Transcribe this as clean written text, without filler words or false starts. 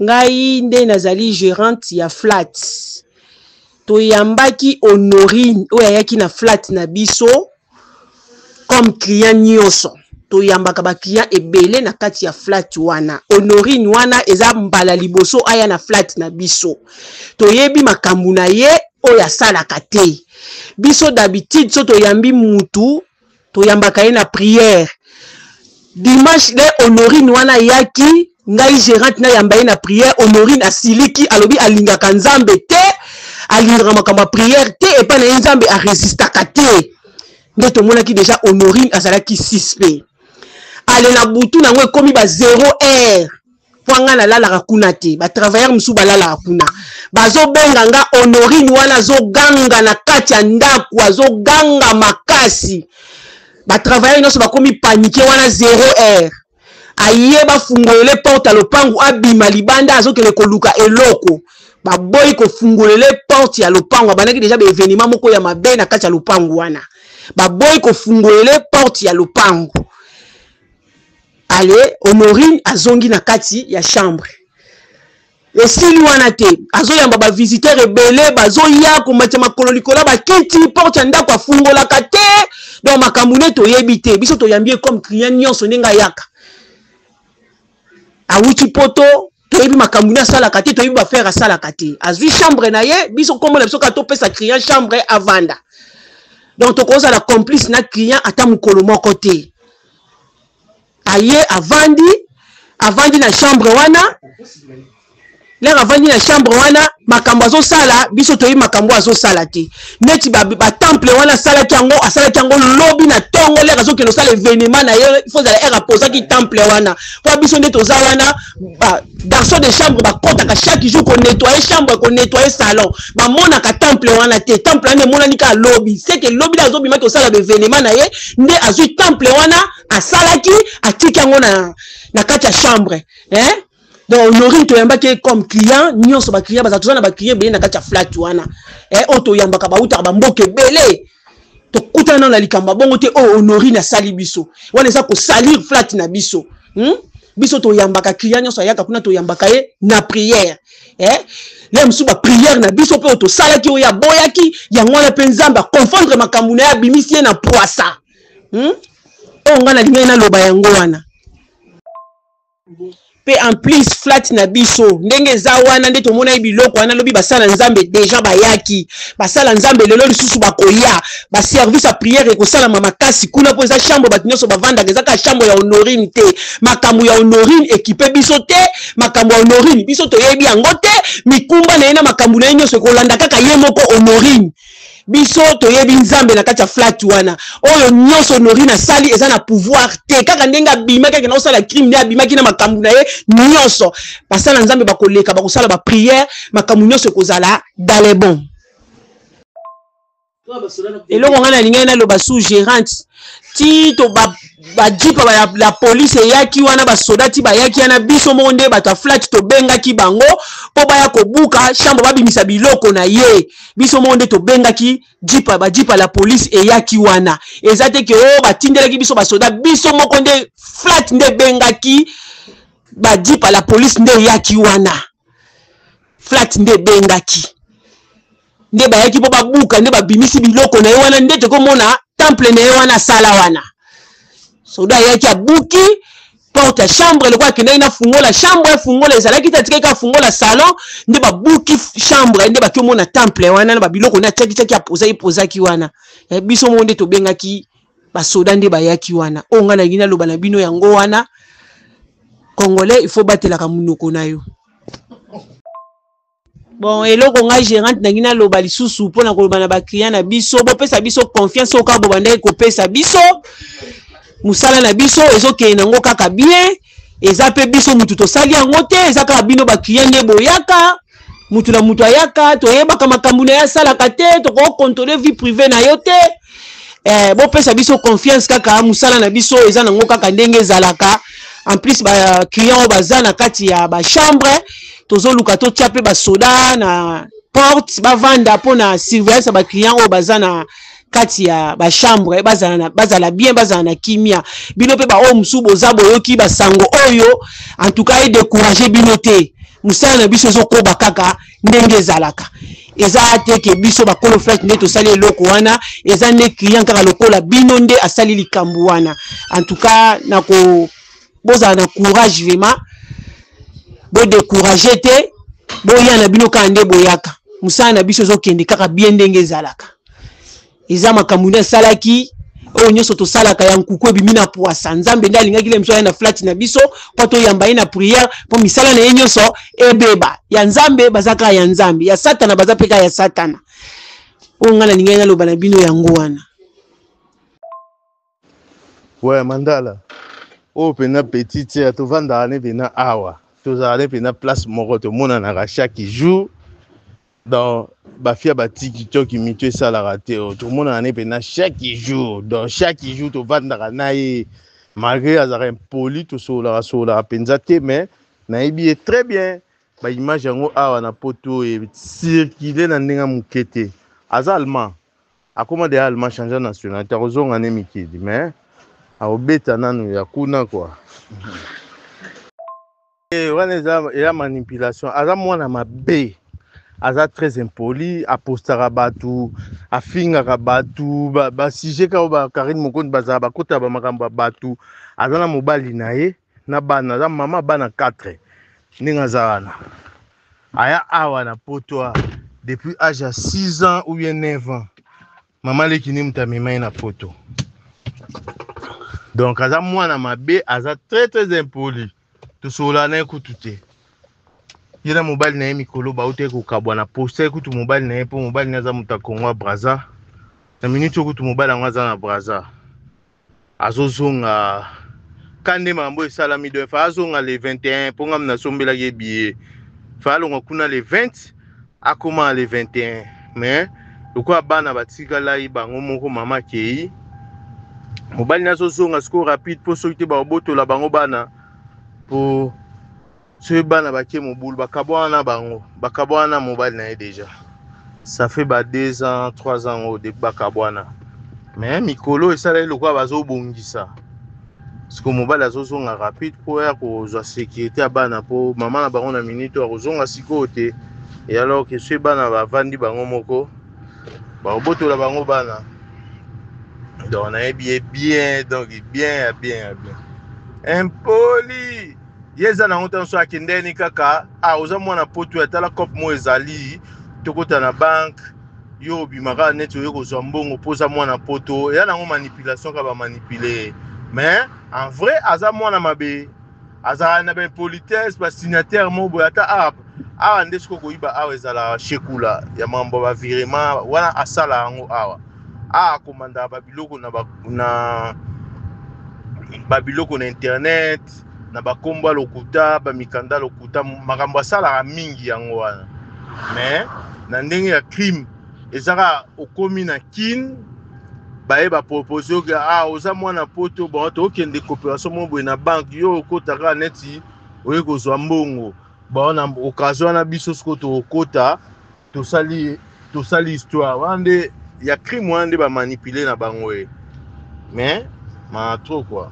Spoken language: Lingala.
ngai nde nazali gérante ya flat. Toyambaki Honorine oyo ayaki na flat na biso comme client nyonso. Toyambaka ba client ebele na kati ya flat wana. Honorine wana eza mbala liboso aya na flat na biso. Toyebi makambu na ye oyo asalaka te. Biso d'habitude so toyambi mutu toyambaka ye na prière. Dimanche de Honorine wana yaki ngai gérante na yamba ye na prière. Honorine asiliki alobi alingaka nzambe te, alingaka makambo prière te et pas na nzambe a résistaka te. Nde tomonaki déjà Honorine azalaki suspect. Ale na butu nango ekomi ba 0 heure. Wanga na lala kuna te. Ba travailleur musu balala kuna. Bazo benga nga Honorine wana zo ganga na kati ya ndaku, azo ganga makasi. Ba travailleur nyonso bakomi paniqué wana 0 heure. Aye ba fungolele porte à lopangu abima libanda azo kele koluka eloko. Ba boy ko fungolele porte ya lopangu abanaki déjà ba événement moko ya mabe na kati ya lopangu wana. Ba boy ko fungolele porte ya lopangu. Ale Honorine azongi na kati ya chambre. Esili wana te azo yamba ba visiteur ebele bazo ya ko matia makolo likola ba kiti porte ya ndako afungola kate. Donc makamune to yebite biso to yambie comme client nyonso nenga yaka. Awuti poto toyebi makamune asala kate toyebi ba faire asala kate. Azwi chambre na ye biso comme na biso ka to pesa client chambre avanda. Donc to koza la complice na client ata mukolo moko te. Aye avandi na chambre wana. L'air avandi na chambre wana makambo azo sala biso toyi makambo azo sala te. Neti ba temple wana sala kiango asala kiango lobby na tongo l'air azo ke no sala événement na ye il faut aller air poser ki temple wana. Pour biso neti oza wana garçon de chambre ba kota ka chaque jour ko nettoyer chambre ko nettoyer salon. Ba mona ka temple wana te. Temple wana mona ni ka lobby. C'est que lobby la zo bima to sala événement na ye nde azu temple wana asalaki atiki yango na kati ya chambre. Donc Honorine to yambaki comme client nyonso ba client baza tozana ba client bele na kati ya flat wana. Oto yambaka ba uta ba mboke bele. To kutana na likamba bongo te o Honorine asali biso. Wana eza ko salir flat na biso. Biso to yambaka client nyonso yaka kuna to yambaka ye na prière. Là msu ba prière na biso pe to salaki o ya boyaki yango na penzamba confondre makambu na ya bimisi na poisa. O ngana linga na loba yango wana. Pe en plus flat na biso ndenge za wana nde to mona biloko wana lobi basala nzambe déjà bayaki basala nzambe lelo lisusu bakoya ba service à prière et ko sala mama kasi kuna po za chambre batinyoso bavanda ngeza ka chambre ya Honorine te makambu ya Honorine équipé biso te makambu ya Honorine biso to yebi yango te mikumba na ina makambu na nyonso ko landa kaka ye moko Honorine biso to yebi nzambe na kati ya flat wana oyo nyonso Honorine asali eza na pouvoir te kaka ndenga bima kaka na osala crime ne abima kina makambu na ye nyonso basala nzambe bakoleka bakosala ba prière makambu nyonso kozala dans les bons. Eloko ngana linga na loba sous gérante ti to ba jipa la police yaki wana ba soldati ba yaki na biso monde bata flat to benga ki bango po ba ya kobuka chambre babimisa biloko na ye biso monde to benga ki jipa ba jipa la police yaki wana ezate ke o batindelaki biso ba soldat biso moko nde flat nde benga ki ba jipa la police nde yaki wana flat nde benga ki nde ba yaki po babuka nde babimisi biloko na ye wana nde te komona temple na ye wana sala wana soda yaki abuki porte chambre le quoi que na fungola chambre fungola ezalaki tatika ka fungola salon nde babuki chambre nde bakimona temple wana na babiloko na taki apozaki wana biso monde to bengaki ba soda nde bayaki wana onga na ngina loba na bino yango wana congolais il faut battre la kamunoko na yo. Bon, eloko nga gérante na ngina loba lisusu pona koloba na ba client na biso bo pesa biso confiance o ka bo banda ko pesa biso musala na biso ezoke nango kaka bien eza pe biso mutu to sali yango te eza ka bino ba client ne boyaka mutu na mutu ayaka to yeba kama makambu na ya sala kate to ko contrôler vie privée na yo te bo pesa biso confiance kaka musala na biso eza nango kaka ndenge zalaka en plus ba client baza na kati ya ba chambre tozo luka to tiape ba soda na porte ba vanda pona surveillance ba client o baza na kati ya ba chambre bazala bien bazala na kimia bino pe ba o musubo za boyoki ba sango oyo en tout cas décourager bino te musala na biso ezokoba kaka ndenge ezalaka eza te ke biso bakolo flight nde tosali eloko wana eza nde client kaka lokola bino nde asali likambo wana en tout cas nako bozala na courage vraiment bo décourager te boya na bino kaka nde boyaka musala na biso ezokende kaka bien ndenge ezalaka eza makambo nde asalaki oyo nyonso tosalaka ya nkuku ebimi na poasa nzambe nde alingaki le miso ya na flat na biso mpo toyamba ye na prière mpo misala na ye nyonso ebeba ya nzambe baza kaka ya nzambe ya satana baza mpe kaka ya satana oyo ngai nalingai naloba na bino yango wana. Ouais, Mandala oyo mpena petite ya tovandaka ne mpena awa tozala ne mpena place moko tomonanaka chaque jour dans bafia batiki toki mito esalaka te tomonana ne mpena chaque jour donc chaque jour tovandaka na ye malgré azalaka impoli tosololaka mpenza te mais nayebi ye très bien baimage yango awa na poto ecircule na ndenge moke te aza allemand akoma deya allemand change nationalité akozonga ne mikili mais aobeta nanu ya kuna kwa wana eza manipulation aza mwana mabe aza très impoli apostaka bato afingaka bato basujet kao bakarine mokondi bazala bakota bamakambo ya bato aza na mobali na ye na bana aza mama bana 4 ndenge aza wana aya awa na poto depuis âge ya 6 ans ou bien 9 ans mama leki nde moto amema ye na poto donc aza mwana mabe aza très impoli tosola na ye kutu te ye na mobali na ye mikolo bauti kokabwa na poster kutu mobali na ye mpo mobali na aza moto akongo braza na minute oyo kutu mobali yango aza na braza azozonga kande mambo esalami do fa azonga le 21 mpo nga nasombelaki ebie fa alonga kuna le 20 akoma le 21 mais lokola bana batikala ye bango moko mama kei mobali nazozonga siko rapide mpo soki te baobotola bango bana mpo soki bana bakie mobulu bakabwana bango bakabwana mobali na ye déjà ça fait 2 ans 3 ans oyo depuis bakabwana mais mikolo esalaki lokola bazobongisa siko mobali azozonga rapide mpo ya kozwa sécurité ya bana mpo mama na bango na minute oyo akozonga sikoyo te e alors ke soki bana bavandi bango moko baobotola bango bana donc nayebi ye bien donc bien impoli ye eza nango ntango so akendeni kaka oza mwana poto ya tala cope mo ezali tokota na banke yo obimaka neti oye kozwa mbongo mpo oza mwana poto eya nango manipulation ka bamanipule mais en vrai aza mwana mabe azalaka na baimpolitesse basignataire mo boye ata awa nde siko koyiba awa ezalaka shekula ya mambo ya bavirement wana asala yango awa akomandaka babiloko na babiloko na internet na bakombo ya lokuta bamikanda lokuta makambo asalaka mingi yango wana mais na ndenge ya crime ezaka okomi na kine baye bapropose oke oza mwana poto bon tokende coopération mo boye na banke yo okotaka neti oye kozwa mbongo bon na occasion wana biso siko tokota tosali histoire wana nde ya crime wana nde bamanipule na bango mais ma trop quoi